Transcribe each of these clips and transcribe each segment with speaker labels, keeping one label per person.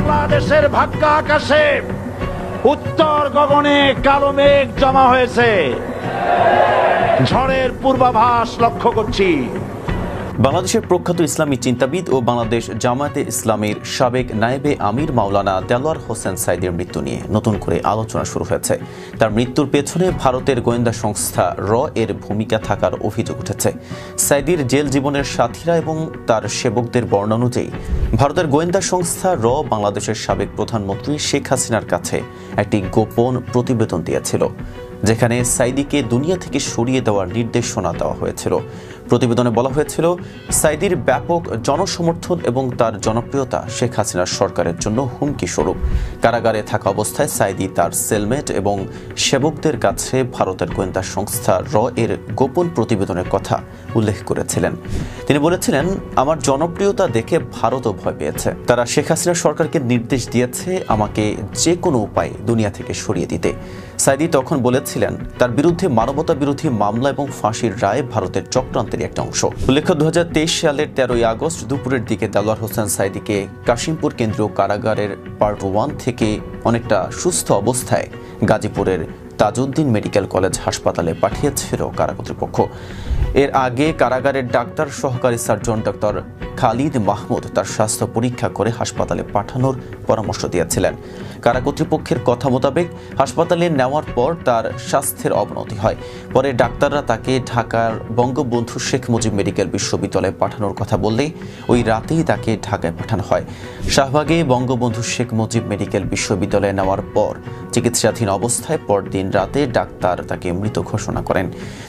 Speaker 1: বাংলাদেশের ভাগ্য আকাশে উত্তর গগনে কালো মেঘ জমা হয়েছে, ঝড়ের পূর্বাভাস লক্ষ্য করছি।
Speaker 2: বাংলাদেশের প্রখ্যাত ইসলামী চিন্তাবিদ ও বাংলাদেশ জামায়াতে ইসলামীর সাবেক নায়েবে আমির মাওলানা দেলোয়ার হোসেন সাঈদীর মৃত্যু নিয়ে নতুন করে আলোচনা শুরু হয়েছে। তার মৃত্যুর পেছনে ভারতের গোয়েন্দা সংস্থা র এর ভূমিকা থাকার অভিযোগ উঠেছে। সাঈদীর জেল জীবনের সাথীরা এবং তার সেবকদের বর্ণনা অনুযায়ী ভারতের গোয়েন্দা সংস্থা র বাংলাদেশের সাবেক প্রধানমন্ত্রী শেখ হাসিনার কাছে একটি গোপন প্রতিবেদন দিয়েছিল, যেখানে সাঈদীকে দুনিয়া থেকে সরিয়ে দেওয়ার নির্দেশনা দেওয়া হয়েছিল। প্রতিবেদনে বলা হয়েছিল, সাঈদীর ব্যাপক জনসমর্থন এবং তার জনপ্রিয়তা শেখ হাসিনার সরকারের জন্য হুমকি স্বরূপ। কারাগারে থাকা অবস্থায় সাঈদী তার সেলমেট এবং সেবকদের কাছে ভারতের গোয়েন্দা সংস্থা র এর গোপন প্রতিবেদনের কথা উল্লেখ করেছিলেন। তিনি বলেছিলেন, আমার জনপ্রিয়তা দেখে ভারতও ভয় পেয়েছে। তারা শেখ হাসিনার সরকারকে নির্দেশ দিয়েছে আমাকে যে কোনো উপায়ে দুনিয়া থেকে সরিয়ে দিতে। সাঈদী তখন বলেছিলেন, তার বিরুদ্ধে মানবতা বিরোধী মামলা এবং ফাঁসির রায় ভারতের চক্রান্তের একটা অংশ। উল্লেখ্য, 2023 সালের 13 আগস্ট দুপুরের দিকে দেলোয়ার হোসেন সাঈদীকে কাশিমপুর কেন্দ্রীয় কারাগারের পার্ট 1 থেকে অনেকটা সুস্থ অবস্থায় গাজীপুরের তাজউদ্দিন মেডিকেল কলেজ হাসপাতালে পাঠিয়েছিল কারা কর্তৃপক্ষ। এর আগে কারাগারের ডাক্তার সহকারী সার্জন ডক্টর খালিদ মাহমুদ তার স্বাস্থ্য পরীক্ষা করে হাসপাতালে পাঠানোর পরামর্শ দিয়েছিলেন। কারা কর্তৃপক্ষের কথা মোতাবেক হাসপাতালে নেওয়ার পর তার স্বাস্থ্যের অবনতি হয়। পরে ডাক্তাররা তাকে ঢাকার বঙ্গবন্ধু শেখ মুজিব মেডিকেল বিশ্ববিদ্যালয়ে পাঠানোর কথা বললে ওই রাতেই তাকে ঢাকায় পাঠানো হয়। শাহবাগে বঙ্গবন্ধু শেখ মুজিব মেডিকেল বিশ্ববিদ্যালয়ে নেওয়ার পর চিকিৎসাধীন অবস্থায় পরদিন রাতে ডাক্তার তাকে মৃত ঘোষণা করেন।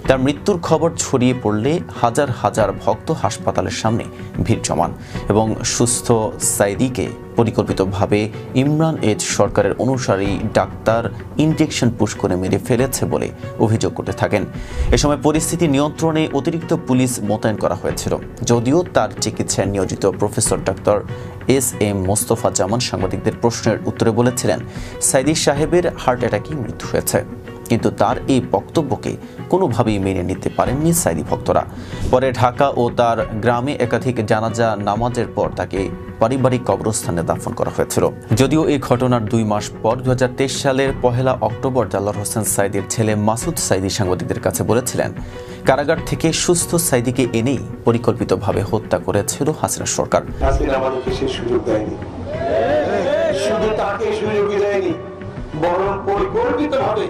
Speaker 2: তার মৃত্যুর খবর ছড়িয়ে পড়লে হাজার হাজার ভক্ত হাসপাতালের সামনে ভিড় জমান এবং সুস্থ সাঈদীকে পরিকল্পিতভাবে ইমরান এজ সরকারের অনুসারী ডাক্তার ইনজেকশন পুশ করে মেরে ফেলেছে বলে অভিযোগ করতে থাকেন। এ সময় পরিস্থিতি নিয়ন্ত্রণে অতিরিক্ত পুলিশ মোতায়েন করা হয়েছিল, যদিও তার চিকিৎসায় নিয়োজিত প্রফেসর ডক্টর এস.এম. মোস্তফা জামান সাংবাদিকদের প্রশ্নের উত্তরে বলেছিলেন, সাঈদী সাহেবের হার্ট অ্যাটাকে মৃত্যু হয়েছে। কিন্তু তার এই বক্তব্যকে কোনোভাবেই মেনে নিতে পারেননি সাঈদী ভক্তরা। পরে ঢাকা ও তার গ্রামে একাধিক জানাজা নামাজের পর তাকে পারিবারিক কবরস্থানে দাফন করা হয়েছিল। যদিও এই ঘটনার 2 মাস পর 2023 সালের 1 অক্টোবর দেলোয়ার হোসেন সাঈদীর ছেলে মাসুদ সাঈদী সাংবাদিকদের কাছে বলেছিলেন, কারাগার থেকে সুস্থ সাঈদীকে এনেই পরিকল্পিতভাবে হত্যা করেছিল হাসিনা সরকার।
Speaker 3: হাসিনা আমাদেরকে সে সুযোগ দেয়নি, শুধু তাকে সুযোগই দেয়নি, বরং পরিকল্পিতভাবে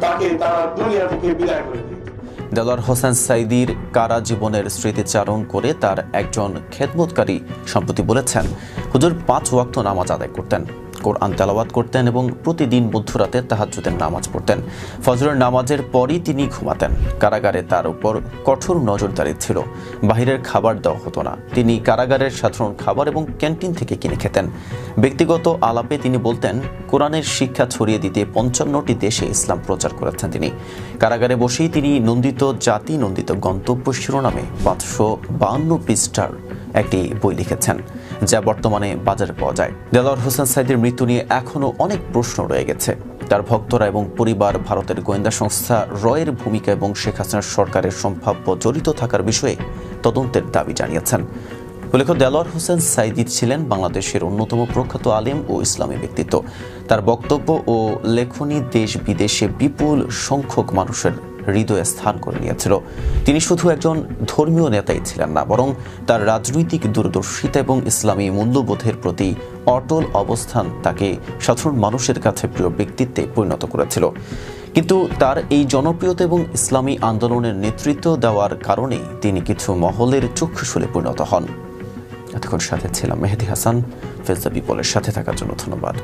Speaker 3: তাকে তারা দুনিয়া থেকে বিদায় করে দিয়েছে।
Speaker 2: দেলোয়ার হোসেন সাঈদীর কারা জীবনের স্মৃতিচারণ করে তার একজন খেদমতকারী সম্প্রতি বলেছেন, হুজুর 5 ওয়াক্ত নামাজ আদায় করতেন, কোরআন তেলাওয়াত করতেন এবং প্রতিদিন মধ্যরাতে তাহাজ্জুদের নামাজ পড়তেন। ফজরের নামাজের পরই তিনি ঘুমাতেন। কারাগারে তার উপর কঠোর নজরদারি ছিল। বাহিরের খাবার দেওয়া হতো না। তিনি কারাগারের সাধারণ খাবার এবং ক্যান্টিন থেকে কিনে খেতেন। ব্যক্তিগত আলাপে তিনি বলতেন, কোরআনের শিক্ষা ছড়িয়ে দিতে 55টি দেশে ইসলাম প্রচার করেছেন তিনি। কারাগারে বসেই তিনি নন্দিত জাতি নন্দিত গন্তব্য শিরোনামে 552 পৃষ্ঠার একটি বই লিখেছেন, যা বর্তমানে বাজারে পাওয়া যায়। দেলোয়ার হোসেন সাঈদীর মৃত্যু নিয়ে এখনও অনেক প্রশ্ন রয়ে গেছে। তার ভক্তরা এবং পরিবার ভারতের গোয়েন্দা সংস্থা র এর ভূমিকা এবং শেখ হাসিনার সরকারের সম্ভাব্য জড়িত থাকার বিষয়ে তদন্তের দাবি জানিয়েছেন। উল্লেখ্য, দেলোয়ার হোসেন সাঈদী ছিলেন বাংলাদেশের অন্যতম প্রখ্যাত আলেম ও ইসলামী ব্যক্তিত্ব। তার বক্তব্য ও লেখনী দেশ বিদেশে বিপুল সংখ্যক মানুষের হৃদয়ে স্থান করে নিয়েছিল। তিনি শুধু একজন ধর্মীয় নেতাই ছিলেন না, বরং তার রাজনৈতিক দূরদর্শিতা এবং ইসলামী মূল্যবোধের প্রতি অটল অবস্থান তাকে সাধারণ মানুষের কাছে প্রিয় ব্যক্তিত্বে পরিণত করেছিল। কিন্তু তার এই জনপ্রিয়তা এবং ইসলামী আন্দোলনের নেতৃত্ব দেওয়ার কারণেই তিনি কিছু মহলের চক্ষুশূলে পরিণত হন। এতক্ষণ সাথে ছিলাম মেহেদী হাসান। ফেজ দ্য পিপলের সাথে থাকার জন্য ধন্যবাদ।